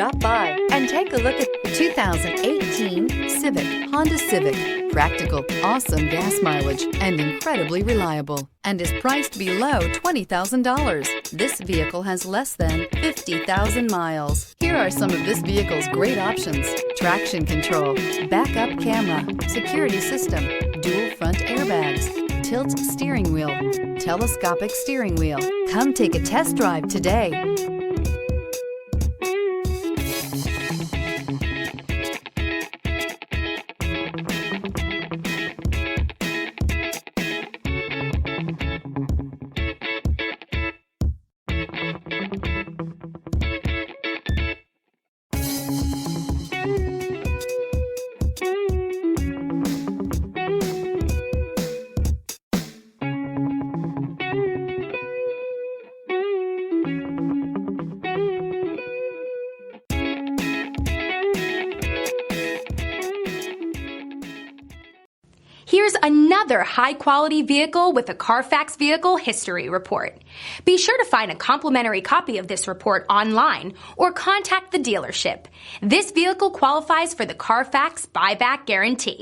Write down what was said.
Stop by and take a look at 2018 Honda Civic. Practical, awesome gas mileage, and incredibly reliable, and is priced below $20,000. This vehicle has less than 50,000 miles. Here are some of this vehicle's great options: traction control, backup camera, security system, dual front airbags, tilt steering wheel, telescopic steering wheel. Come take a test drive today. Here's another high-quality vehicle with a Carfax Vehicle History Report. Be sure to find a complimentary copy of this report online or contact the dealership. This vehicle qualifies for the Carfax Buyback Guarantee.